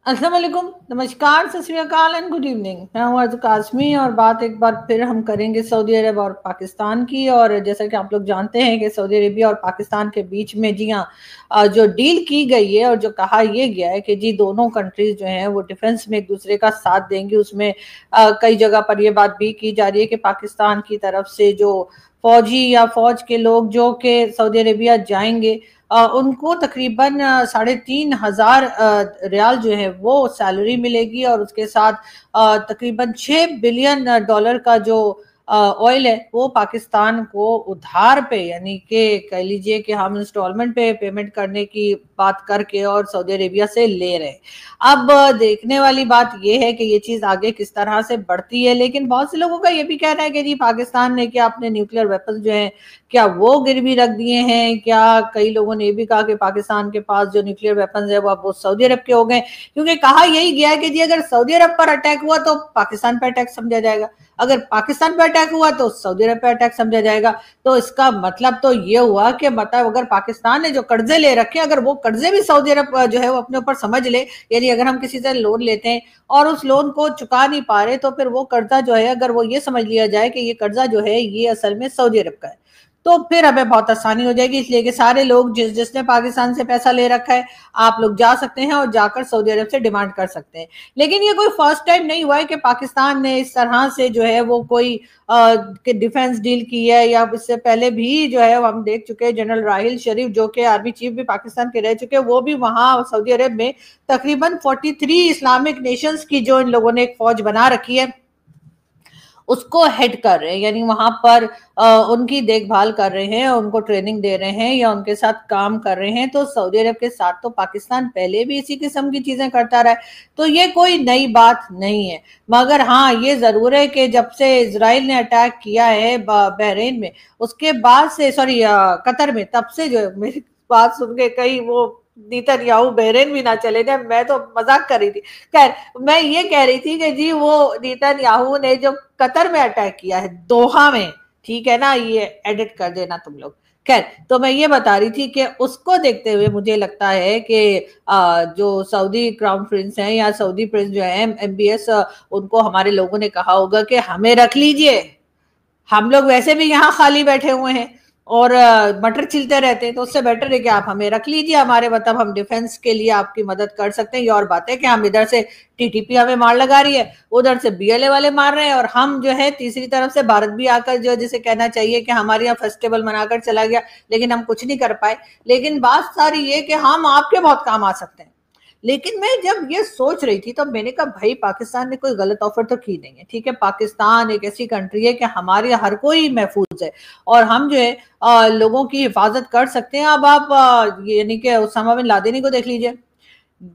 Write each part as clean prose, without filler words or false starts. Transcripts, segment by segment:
अस्सलाम वालेकुम, नमस्कार, सत श्री अकाल एंड गुड इवनिंग। मैं हूँ अर्ज़ काज़मी और बात एक बार फिर हम करेंगे सऊदी अरब और पाकिस्तान की। और जैसा कि आप लोग जानते हैं कि सऊदी अरेबिया और पाकिस्तान के बीच में जी हाँ, जो डील की गई है और जो कहा यह गया है कि जी दोनों कंट्रीज जो हैं वो डिफेंस में एक दूसरे का साथ देंगी। उसमें कई जगह पर यह बात भी की जा रही है कि पाकिस्तान की तरफ से जो फौजी या फौज के लोग जो कि सऊदी अरेबिया जाएंगे उनको तकरीबन 3,500 रियाल जो है वो सैलरी मिलेगी। और उसके साथ तकरीबन $6 बिलियन का जो ऑयल है वो पाकिस्तान को उधार पे, यानी कि कह लीजिए कि हम इंस्टॉलमेंट पे पेमेंट करने की बात करके और सऊदी अरेबिया से ले रहे हैं। अब देखने वाली बात यह है कि ये चीज आगे किस तरह से बढ़ती है। लेकिन बहुत से लोगों का ये भी कहना है कि जी पाकिस्तान ने क्या अपने न्यूक्लियर वेपन्स जो है क्या वो गिरवी रख दिए हैं। क्या कई लोगों ने ये भी कहा कि पाकिस्तान के पास जो न्यूक्लियर वेपन्स है वो अब वो सऊदी अरब के हो गए, क्योंकि कहा यही गया है कि जी अगर सऊदी अरब पर अटैक हुआ तो पाकिस्तान पर अटैक समझा जाएगा, अगर पाकिस्तान पर अटैक हुआ तो सऊदी अरब पर अटैक समझा जाएगा। तो इसका मतलब तो ये हुआ कि मतलब अगर पाकिस्तान ने जो कर्जे ले रखे अगर वो कर्जे भी सऊदी अरब जो है वो अपने ऊपर समझ ले, यानी अगर हम किसी से लोन लेते हैं और उस लोन को चुका नहीं पा रहे तो फिर वो कर्जा जो है अगर वो ये समझ लिया जाए कि ये कर्जा जो है ये असल में सऊदी अरब का है तो फिर हमें बहुत आसानी हो जाएगी। इसलिए कि सारे लोग जिसने पाकिस्तान से पैसा ले रखा है आप लोग जा सकते हैं और जाकर सऊदी अरब से डिमांड कर सकते हैं। लेकिन ये कोई फर्स्ट टाइम नहीं हुआ है कि पाकिस्तान ने इस तरह से जो है वो कोई डिफेंस डील की है, या इससे पहले भी जो है हम देख चुके हैं जनरल राहिल शरीफ जो कि आर्मी चीफ भी पाकिस्तान के रह चुके हैं, वो भी वहां सऊदी अरब में तकरीबन 43 इस्लामिक नेशंस की जो इन लोगों ने एक फौज बना रखी है उसको हेड कर रहे हैं, यानी वहां पर उनकी देखभाल कर रहे हैं, उनको ट्रेनिंग दे रहे हैं या उनके साथ काम कर रहे हैं। तो सऊदी अरब के साथ तो पाकिस्तान पहले भी इसी किस्म की चीजें करता रहा है, तो ये कोई नई बात नहीं है। मगर हाँ ये जरूर है कि जब से इसराइल ने अटैक किया है बहरीन में, उसके बाद से सॉरी कतर में, तब से जो है मेरी बात सुन के कहीं वो नेतन्याहू बहरीन भी ना चले जाए, मैं तो मजाक कर रही थी। खैर मैं ये कह रही थी कि जी वो नेतन्याहू ने जो कतर में अटैक किया है दोहा में, ठीक है ना, ये एडिट कर देना तुम लोग। खैर तो मैं ये बता रही थी कि उसको देखते हुए मुझे लगता है कि जो सऊदी क्राउन प्रिंस हैं या सऊदी प्रिंस जो है MBS, उनको हमारे लोगों ने कहा होगा कि हमें रख लीजिए, हम लोग वैसे भी यहाँ खाली बैठे हुए हैं और मटर छिलते रहते हैं, तो उससे बेटर है कि आप हमें रख लीजिए, हमारे मतलब हम डिफेंस के लिए आपकी मदद कर सकते हैं। ये और बात है कि हम इधर से TTP हमें मार लगा रही है, उधर से BLA वाले मार रहे हैं, और हम जो है तीसरी तरफ से भारत भी आकर जो जिसे कहना चाहिए कि हमारे यहाँ फेस्टिवल मनाकर चला गया, लेकिन हम कुछ नहीं कर पाए। लेकिन बात सारी ये कि हम आपके बहुत काम आ सकते हैं। लेकिन मैं जब ये सोच रही थी तो मैंने कहा भाई पाकिस्तान ने कोई गलत ऑफर तो की नहीं है, ठीक है, पाकिस्तान एक ऐसी कंट्री है कि हमारे हर कोई महफूज है और हम जो है लोगों की हिफाजत कर सकते हैं। अब आप यानी कि उसामा बिन लादेन को देख लीजिए,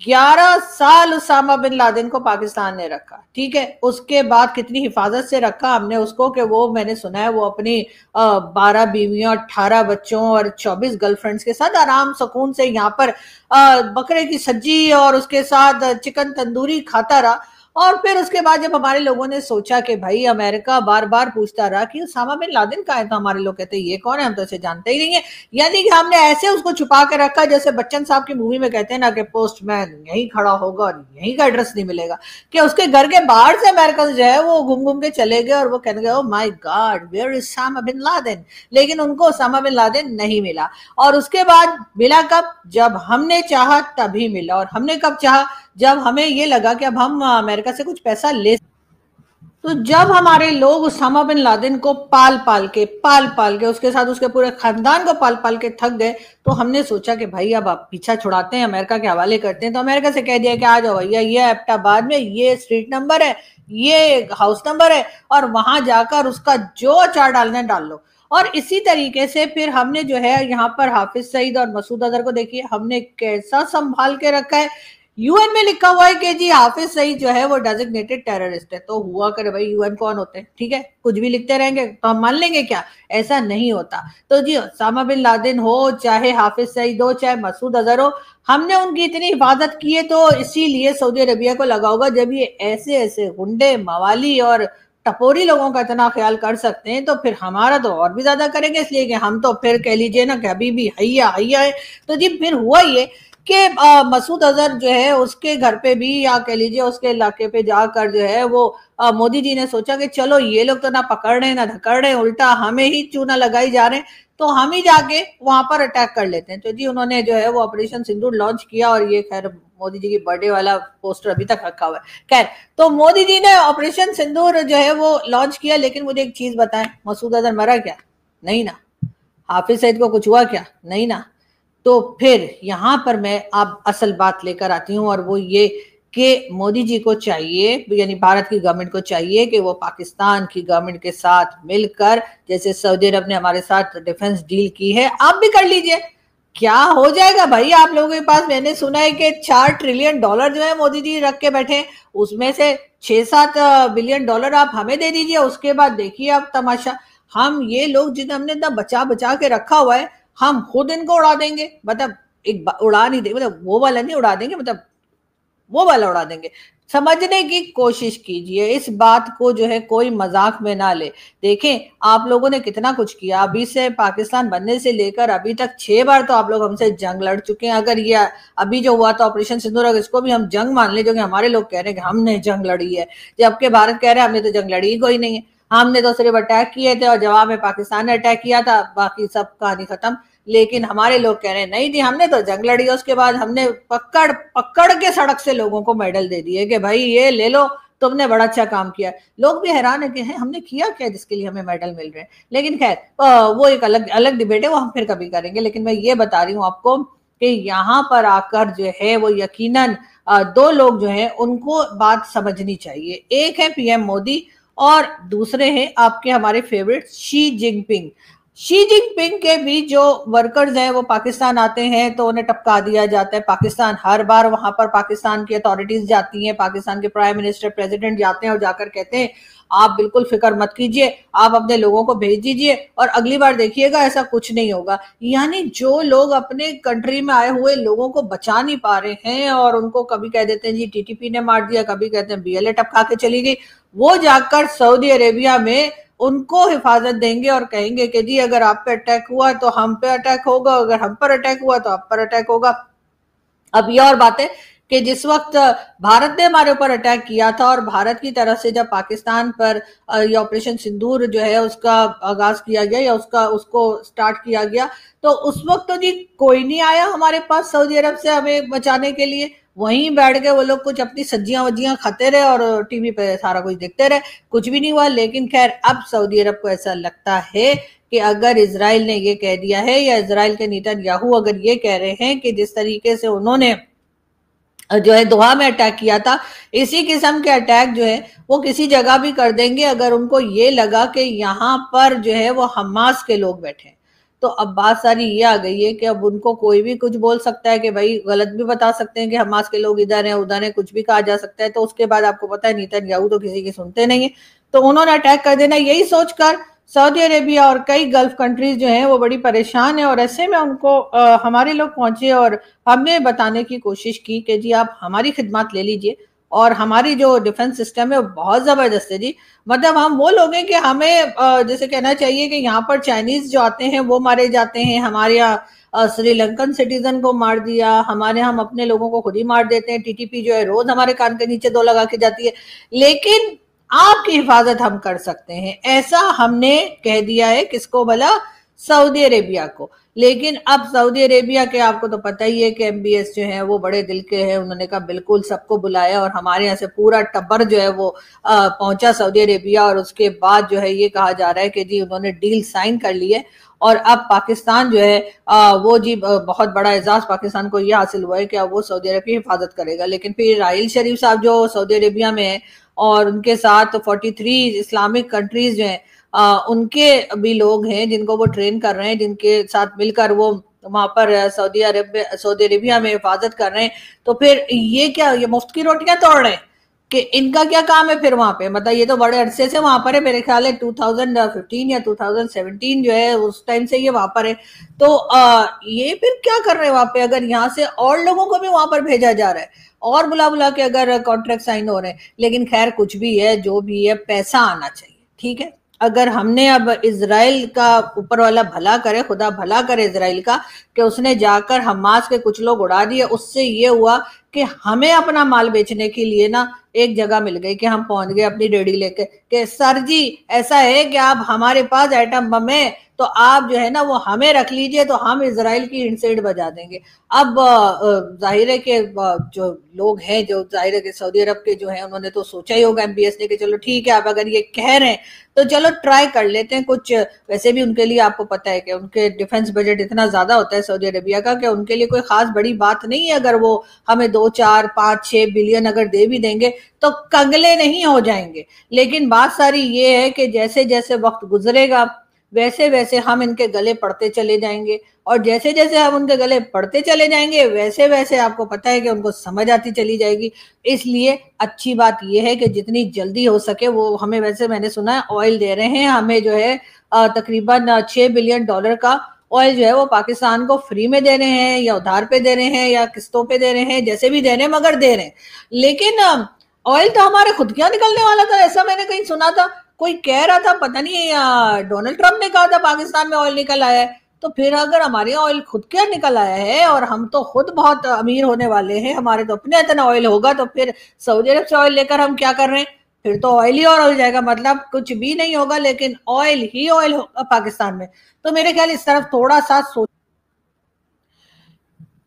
11 साल उसामा बिन लादेन को पाकिस्तान ने रखा, ठीक है, उसके बाद कितनी हिफाजत से रखा हमने उसको कि वो मैंने सुना है वो अपनी 12 बीवियों, 18 बच्चों और 24 गर्लफ्रेंड्स के साथ आराम सुकून से यहाँ पर बकरे की सब्जी और उसके साथ चिकन तंदूरी खाता रहा। और फिर उसके बाद जब हमारे लोगों ने सोचा कि भाई अमेरिका बार बार पूछता रहा कि उसामा बिन लादेन कहाँ है, तो हमारे लोग कहते हैं ये कौन है, हम तो इसे जानते ही नहीं है। यानी कि हमने ऐसे उसको छुपा के रखा जैसे बच्चन साहब की मूवी में कहते हैं ना कि पोस्टमैन यहीं खड़ा होगा और यहीं का एड्रेस नहीं मिलेगा, कि उसके घर के बाहर से अमेरिकन जो है वो घूम घूम के चले गए और वो कहने गए oh my god where is Osama bin Laden, लेकिन उनको उसामा बिन लादेन नहीं मिला। और उसके बाद मिला कब, जब हमने चाहा तभी मिला। और हमने कब चाहा, जब हमें ये लगा कि अब हम अमेरिका से कुछ पैसा ले। तो जब हमारे लोग उसामा बिन लादेन को पाल पाल के उसके साथ उसके पूरे खानदान को पाल पाल के थक गए, तो हमने सोचा कि भाई अब आप पीछा छुड़ाते हैं, अमेरिका के हवाले करते हैं। तो अमेरिका से कह दिया कि आ जाओ भैया, ये एबटाबाद में ये स्ट्रीट नंबर है, ये हाउस नंबर है, और वहां जाकर उसका जो अचार डालना है डाल लो। और इसी तरीके से फिर हमने जो है यहाँ पर हाफिज सईद और मसूद अजहर को देखिए हमने कैसा संभाल के रखा है। UN में लिखा हुआ है कि जी हाफिज सईद जो है वो डेजिग्नेटेड टेररिस्ट है, तो हुआ करे भाई, UN कौन होते हैं, ठीक है, कुछ भी लिखते रहेंगे तो हम मान लेंगे क्या, ऐसा नहीं होता। तो जी उसामा बिन लादेन हो, चाहे हाफिज सईद हो, चाहे मसूद अजहर हो, हमने उनकी इतनी हिफाजत की है, तो इसीलिए सऊदी अरबिया को लगा होगा जब ये ऐसे ऐसे गुंडे मवाली और टपोरी लोगों का इतना ख्याल कर सकते हैं तो फिर हमारा तो और भी ज्यादा करेंगे, इसलिए कि हम तो फिर कह लीजिए ना कि अभी भी हैया हैया है। तो जी फिर हुआ ये कि मसूद अजहर जो है उसके घर पे भी, या कह लीजिए उसके इलाके पे जाकर जो है वो मोदी जी ने सोचा कि चलो ये लोग तो ना पकड़ रहे ना धकड़ रहे, उल्टा हमें ही चूना लगाई जा रहे हैं, तो हम ही जाके वहां पर अटैक कर लेते हैं। तो जी उन्होंने जो है वो ऑपरेशन सिंदूर लॉन्च किया, और ये खैर मोदी जी की बर्थडे वाला पोस्टर अभी तक रखा हुआ है। खैर, तो मोदी जी ने ऑपरेशन सिंदूर जो है वो लॉन्च किया, लेकिन मुझे एक चीज बताएं, मसूद अजहर मरा क्या? नहीं ना। हाफिज सईद को कुछ हुआ क्या? नहीं ना। तो फिर यहां पर मैं अब असल बात लेकर आती हूं, और वो ये कि मोदी जी को चाहिए, यानी भारत की गवर्नमेंट को चाहिए कि वो पाकिस्तान की गवर्नमेंट के साथ मिलकर, जैसे सऊदी अरब ने हमारे साथ डिफेंस डील की है, आप भी कर लीजिए। क्या हो जाएगा भाई आप लोगों के पास? मैंने सुना है कि $4 ट्रिलियन जो है मोदी जी रख के बैठे, उसमें से 6-7 बिलियन डॉलर आप हमें दे दीजिए, उसके बाद देखिए आप तमाशा। हम ये लोग जिन्हें हमने इतना बचा बचा के रखा हुआ है, हम खुद इनको उड़ा देंगे। मतलब एक उड़ा नहीं देंगे, मतलब वो वाला नहीं उड़ा देंगे, मतलब वो वाला उड़ा देंगे। समझने की कोशिश कीजिए इस बात को, जो है कोई मजाक में ना ले। देखें आप लोगों ने कितना कुछ किया, अभी से पाकिस्तान बनने से लेकर अभी तक 6 बार तो आप लोग हमसे जंग लड़ चुके हैं। अगर ये अभी जो हुआ था ऑपरेशन सिंदूर, अगर इसको भी हम जंग मान ले, जो कि हमारे लोग कह रहे हैं कि हमने जंग लड़ी है, जबकि भारत कह रहा है हमने तो जंग लड़ी ही कोई नहीं है, हमने तो सिर्फ अटैक किए थे और जवाब में पाकिस्तान ने अटैक किया था, बाकी सब कहानी खत्म। लेकिन हमारे लोग कह रहे हैं नहीं जी हमने तो जंग लड़ी, उसके बाद हमने पकड़ पकड़ के सड़क से लोगों को मेडल दे दिए कि भाई ये ले लो, तुमने बड़ा अच्छा काम किया। लोग भी हैरान है कि है हमने किया क्या जिसके लिए हमें मेडल मिल रहे हैं। लेकिन खैर वो एक अलग अलग डिबेट है, वो हम फिर कभी करेंगे। लेकिन मैं ये बता रही हूँ आपको कि यहाँ पर आकर जो है वो यकीनन दो लोग जो है उनको बात समझनी चाहिए। एक है पीएम मोदी, और दूसरे हैं आपके हमारे favourite Xi Jinping. Xi Jinping के भी जो वर्कर्स हैं वो पाकिस्तान आते हैं तो उन्हें टपका दिया जाता है। पाकिस्तान हर बार वहां पर पाकिस्तान की अथॉरिटीज जाती हैं, पाकिस्तान के प्राइम मिनिस्टर प्रेसिडेंट जाते हैं और जाकर कहते हैं आप बिल्कुल फिक्र मत कीजिए, आप अपने लोगों को भेज दीजिए और अगली बार देखिएगा ऐसा कुछ नहीं होगा। यानी जो लोग अपने कंट्री में आए हुए लोगों को बचा नहीं पा रहे हैं, और उनको कभी कह देते हैं जी टीटीपी ने मार दिया, कभी कहते हैं बीएलए टपका के चली गई, वो जाकर सऊदी अरेबिया में उनको हिफाजत देंगे और कहेंगे कि जी अगर आप पे अटैक हुआ तो हम पे अटैक होगा, अगर हम पर अटैक हुआ तो आप पर अटैक होगा। अब ये और बात है कि जिस वक्त भारत ने हमारे ऊपर अटैक किया था और भारत की तरफ से जब पाकिस्तान पर ये ऑपरेशन सिंदूर जो है उसका आगाज किया गया या उसको स्टार्ट किया गया, तो उस वक्त तो जी कोई नहीं आया हमारे पास सऊदी अरब से हमें बचाने के लिए। वहीं बैठ के वो लोग कुछ अपनी सब्जियां वज्जियां खाते रहे और टीवी पे सारा कुछ देखते रहे, कुछ भी नहीं हुआ। लेकिन खैर अब सऊदी अरब को ऐसा लगता है कि अगर इजराइल ने ये कह दिया है, या इजराइल के नेतन्याहू अगर ये कह रहे हैं कि जिस तरीके से उन्होंने जो है दोहा में अटैक किया था, इसी किस्म के अटैक जो है वो किसी जगह भी कर देंगे अगर उनको ये लगा कि यहाँ पर जो है वो हमास के लोग बैठे। तो अब बात सारी ये आ गई है कि अब उनको कोई भी कुछ बोल सकता है कि भाई गलत भी बता सकते हैं कि हमास के लोग इधर हैं उधर हैं, कुछ भी कहा जा सकता है। तो उसके बाद आपको पता है नेतन्याहू तो किसी की सुनते नहीं है, तो उन्होंने अटैक कर देना यही सोचकर सऊदी अरेबिया और कई गल्फ कंट्रीज जो हैं वो बड़ी परेशान है। और ऐसे में उनको हमारे लोग पहुंचे और हमने बताने की कोशिश की कि जी आप हमारी खिदमत ले लीजिए, और हमारी जो डिफेंस सिस्टम है वो बहुत जबरदस्त है जी। मतलब हम वो लोग हैं कि हमें जैसे कहना चाहिए कि यहाँ पर चाइनीज जो आते हैं वो मारे जाते हैं, हमारे यहाँ श्रीलंकन सिटीजन को मार दिया, हमारे हम अपने लोगों को खुद ही मार देते हैं, टीटीपी जो है रोज हमारे कान के नीचे दो लगा के जाती है। लेकिन आपकी हिफाजत हम कर सकते हैं, ऐसा हमने कह दिया है। किसको भला? सऊदी अरेबिया को। लेकिन अब सऊदी अरेबिया के आपको तो पता ही है कि एमबीएस जो है वो बड़े दिल के हैं, उन्होंने कहा बिल्कुल सबको बुलाया, और हमारे यहाँ से पूरा टब्बर जो है वो पहुंचा सऊदी अरेबिया। और उसके बाद जो है ये कहा जा रहा है कि जी उन्होंने डील साइन कर ली है, और अब पाकिस्तान जो है वो जी बहुत बड़ा एजाज पाकिस्तान को ये हासिल हुआ है कि अब वो सऊदी अरब की हिफाजत करेगा। लेकिन फिर राहिल शरीफ साहब जो सऊदी अरेबिया में है और उनके साथ 43 इस्लामिक कंट्रीज जो हैं उनके भी लोग हैं जिनको वो ट्रेन कर रहे हैं, जिनके साथ मिलकर वो वहां पर सऊदी अरेबिया में हिफाजत कर रहे हैं। तो फिर ये क्या, ये मुफ्त की रोटियां तोड़ रहे हैं कि इनका क्या काम है फिर वहां पे? मतलब ये तो बड़े अरसे से वहां पर है, मेरे ख्याल है 2015 या 2017 जो है उस टाइम से ये वहां पर है। तो ये फिर क्या कर रहे हैं वहां पे? अगर यहाँ से और लोगों को भी वहां पर भेजा जा रहा है और बुला बुला के अगर कॉन्ट्रैक्ट साइन हो रहे हैं। लेकिन खैर कुछ भी है जो भी है, पैसा आना चाहिए, ठीक है। अगर हमने अब इजराइल का, ऊपर वाला भला करे, खुदा भला करे इजराइल का, कि उसने जाकर हमास के कुछ लोग उड़ा दिए, उससे ये हुआ कि हमें अपना माल बेचने के लिए ना एक जगह मिल गई कि हम पहुंच गए अपनी रेडी लेके कि सर जी ऐसा है कि आप, हमारे पास एटम बम है, तो आप जो है ना वो हमें रख लीजिए, तो हम इजराइल की इंसेड बजा देंगे। अब जाहिर है कि जो लोग हैं, जो जाहिर है कि सऊदी अरब के जो है, उन्होंने तो सोचा ही होगा एमबीएस ने कि चलो ठीक है, आप अगर ये कह रहे हैं तो चलो ट्राई कर लेते हैं कुछ। वैसे भी उनके लिए आपको पता है कि उनके डिफेंस बजट इतना ज्यादा होता है सऊदी अरेबिया का कि उनके लिए कोई खास बड़ी बात नहीं है अगर वो हमें 2 4 5 6 बिलियन अगर दे भी देंगे तो कंगले नहीं हो जाएंगे। लेकिन बात सारी ये है कि जैसे जैसे वक्त गुजरेगा वैसे वैसे हम इनके गले पड़ते चले जाएंगे, और जैसे जैसे हम उनके गले पड़ते चले जाएंगे वैसे वैसे आपको पता है कि उनको समझ आती चली जाएगी। इसलिए अच्छी बात यह है कि जितनी जल्दी हो सके वो हमें, वैसे मैंने सुना है ऑयल दे रहे हैं हमें जो है तकरीबन $6 बिलियन का ऑयल जो है वो पाकिस्तान को फ्री में दे रहे हैं या उधार पे दे रहे हैं या किस्तों पे दे रहे हैं, जैसे भी दे रहे हैं मगर दे रहे हैं। लेकिन ऑयल तो हमारे खुद क्या निकलने वाला था, ऐसा मैंने कहीं सुना था, कोई कह रहा था, पता नहीं डोनाल्ड ट्रंप ने कहा था पाकिस्तान में ऑयल निकल आया है। तो फिर अगर हमारे ऑयल खुद क्या निकल आया है और हम तो खुद बहुत अमीर होने वाले हैं, हमारे तो अपने इतना ऑयल होगा, तो फिर सऊदी अरब से ऑयल लेकर हम क्या कर रहे हैं? फिर तो ऑयल ही और हो जाएगा, मतलब कुछ भी नहीं होगा लेकिन ऑयल ही ऑयल होगा पाकिस्तान में। तो मेरे ख्याल इस तरफ थोड़ा सा सोच।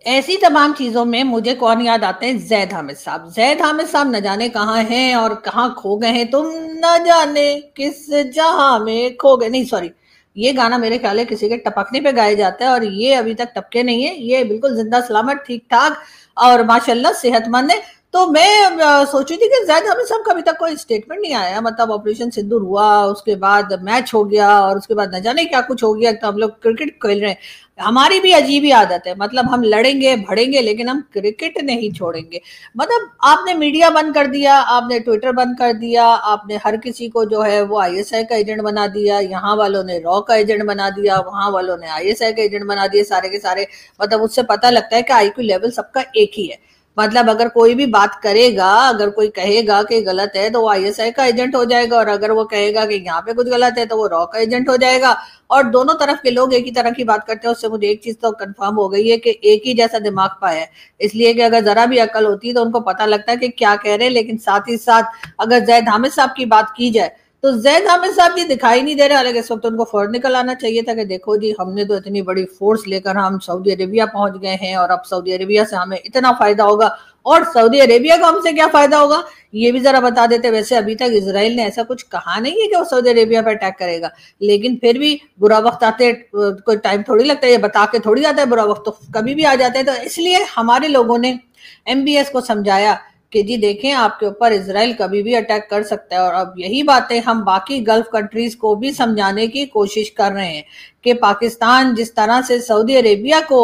ऐसी तमाम चीजों में मुझे कौन याद आते हैं? जैद हामिद साहब। जैद हामिद साहब न जाने कहाँ हैं और कहाँ खो गए हैं, तुम न जाने किस जहां में खो गए। नहीं सॉरी, ये गाना मेरे ख्याल है किसी के टपकने पे गाया जाता है और ये अभी तक टपके नहीं है, ये बिल्कुल जिंदा सलामत ठीक ठाक और माशाल्लाह सेहतमंद है। तो मैं सोची थी कि जैद हामिद साहब का अभी तक कोई स्टेटमेंट नहीं आया, मतलब ऑपरेशन सिंदूर हुआ, उसके बाद मैच हो गया और उसके बाद न जाने क्या कुछ हो गया, तो हम लोग क्रिकेट खेल रहे हैं। हमारी भी अजीब ही आदत है, मतलब हम लड़ेंगे भड़ेंगे लेकिन हम क्रिकेट नहीं छोड़ेंगे। मतलब आपने मीडिया बंद कर दिया, आपने ट्विटर बंद कर दिया, आपने हर किसी को जो है वो आईएसआई का एजेंट बना दिया, यहाँ वालों ने रॉ का एजेंट बना दिया, वहां वालों ने आईएसआई का एजेंट बना दिए, सारे के सारे। मतलब उससे पता लगता है कि आईक्यू लेवल सबका एक ही है। मतलब अगर कोई भी बात करेगा, अगर कोई कहेगा कि गलत है तो वो आईएसआई का एजेंट हो जाएगा, और अगर वो कहेगा कि यहाँ पे कुछ गलत है तो वो रॉ का एजेंट हो जाएगा। और दोनों तरफ के लोग एक ही तरह की बात करते हैं। उससे मुझे एक चीज तो कंफर्म हो गई है कि एक ही जैसा दिमाग पाया है, इसलिए कि अगर जरा भी अकल होती तो उनको पता लगता है कि क्या कह रहे हैं। लेकिन साथ ही साथ अगर जैद हामिद साहब की बात की जाए तो जैद हामिद साहब जी दिखाई नहीं दे रहे, हालांकि इस वक्त उनको फौरन निकल आना चाहिए था कि देखो जी हमने तो इतनी बड़ी फोर्स लेकर हम सऊदी अरेबिया पहुंच गए हैं और अब सऊदी अरेबिया से हमें इतना फायदा होगा, और सऊदी अरेबिया को हमसे क्या फायदा होगा ये भी जरा बता देते। वैसे अभी तक इसराइल ने ऐसा कुछ कहा नहीं है कि वो सऊदी अरेबिया पर अटैक करेगा, लेकिन फिर भी बुरा वक्त आते कोई टाइम थोड़ी लगता है, ये बता के थोड़ी आता है, बुरा वक्त तो कभी भी आ जाता है। तो इसलिए हमारे लोगों ने एमबीएस को समझाया कि जी देखें आपके ऊपर इसराइल कभी भी अटैक कर सकता है। और अब यही बातें हम बाकी गल्फ कंट्रीज को भी समझाने की कोशिश कर रहे हैं कि पाकिस्तान जिस तरह से सऊदी अरेबिया को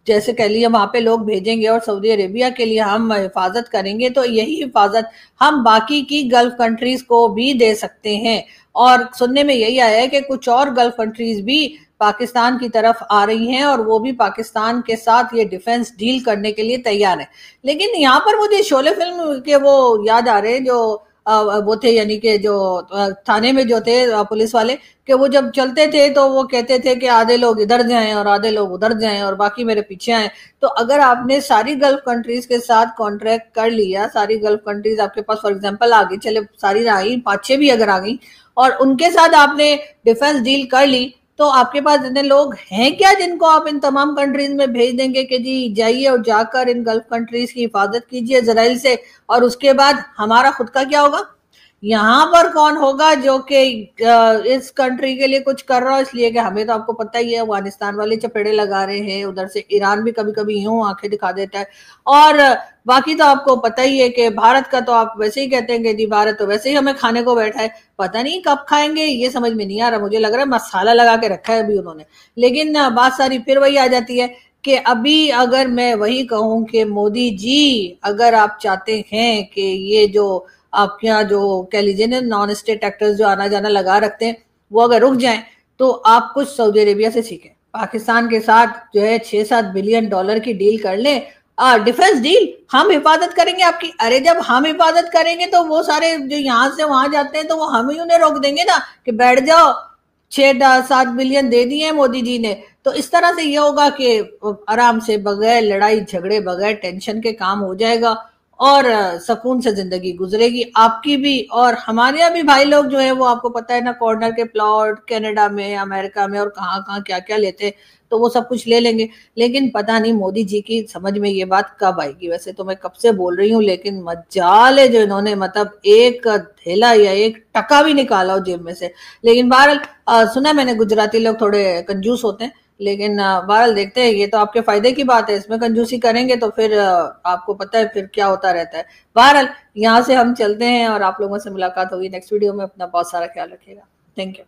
जैसे कह लिया वहां पे लोग भेजेंगे और सऊदी अरेबिया के लिए हम हिफाजत करेंगे, तो यही हिफाजत हम बाकी की गल्फ कंट्रीज को भी दे सकते हैं। और सुनने में यही आया है कि कुछ और गल्फ कंट्रीज भी पाकिस्तान की तरफ आ रही हैं और वो भी पाकिस्तान के साथ ये डिफेंस डील करने के लिए तैयार है। लेकिन यहाँ पर मुझे शोले फिल्म के वो याद आ रहे हैं जो वो थे, यानी कि जो थाने में जो थे पुलिस वाले, कि वो जब चलते थे तो वो कहते थे कि आधे लोग इधर जाएं और आधे लोग उधर जाएं और बाकी मेरे पीछे आए। तो अगर आपने सारी गल्फ कंट्रीज के साथ कॉन्ट्रैक्ट कर लिया, सारी गल्फ कंट्रीज आपके पास फॉर एग्जांपल आ गई, चले सारी आ गई, 5 6 भी अगर आ गई, और उनके साथ आपने डिफेंस डील कर ली, तो आपके पास इतने लोग हैं क्या जिनको आप इन तमाम कंट्रीज में भेज देंगे कि जी जाइए और जाकर इन गल्फ कंट्रीज की हिफाजत कीजिए इसराइल से, और उसके बाद हमारा खुद का क्या होगा? यहाँ पर कौन होगा जो कि इस कंट्री के लिए कुछ कर रहा हो? इसलिए कि हमें तो आपको पता ही है अफगानिस्तान वाले चपेड़े लगा रहे हैं, उधर से ईरान भी कभी कभी यूं आंखें दिखा देता है, और बाकी तो आपको पता ही है कि भारत का तो आप वैसे ही कहते हैं कि जी भारत तो वैसे ही हमें खाने को बैठा है, पता नहीं कब खाएंगे, ये समझ में नहीं आ रहा। मुझे लग रहा है मसाला लगा के रखा है अभी उन्होंने। लेकिन बात सारी फिर वही आ जाती है कि अभी अगर मैं वही कहूं कि मोदी जी अगर आप चाहते हैं कि ये जो आपके यहाँ जो कह लीजिए ना नॉन स्टेट एक्टर्स जो आना जाना लगा रखते हैं वो अगर रुक जाएं, तो आप कुछ सऊदी अरेबिया से सीखें, पाकिस्तान के साथ जो है $6 7 बिलियन की डील कर लें डिफेंस डील, हम हिफाजत करेंगे आपकी। अरे जब हम हिफाजत करेंगे तो वो सारे जो यहाँ से वहां जाते हैं तो वो हम ही उन्हें रोक देंगे ना कि बैठ जाओ, 6-7 बिलियन दे दिए मोदी जी ने। तो इस तरह से ये होगा कि आराम से बगैर लड़ाई झगड़े बगैर टेंशन के काम हो जाएगा और सुकून से जिंदगी गुजरेगी आपकी भी और हमारे यहाँ भी। भाई लोग जो है वो आपको पता है ना, कॉर्नर के प्लॉट कनाडा में, अमेरिका में और कहाँ कहाँ क्या क्या लेते हैं, तो वो सब कुछ ले लेंगे। लेकिन पता नहीं मोदी जी की समझ में ये बात कब आएगी। वैसे तो मैं कब से बोल रही हूँ, लेकिन मजाल है जो इन्होंने मतलब एक थैला या एक टका भी निकाला हो जेब में से। लेकिन बहरहाल सुना मैंने गुजराती लोग थोड़े कंजूस होते हैं, लेकिन बहरहाल देखते हैं। ये तो आपके फायदे की बात है, इसमें कंजूसी करेंगे तो फिर आपको पता है फिर क्या होता रहता है। बहरहाल यहाँ से हम चलते हैं और आप लोगों से मुलाकात होगी नेक्स्ट वीडियो में। अपना बहुत सारा ख्याल रखिएगा। Thank you.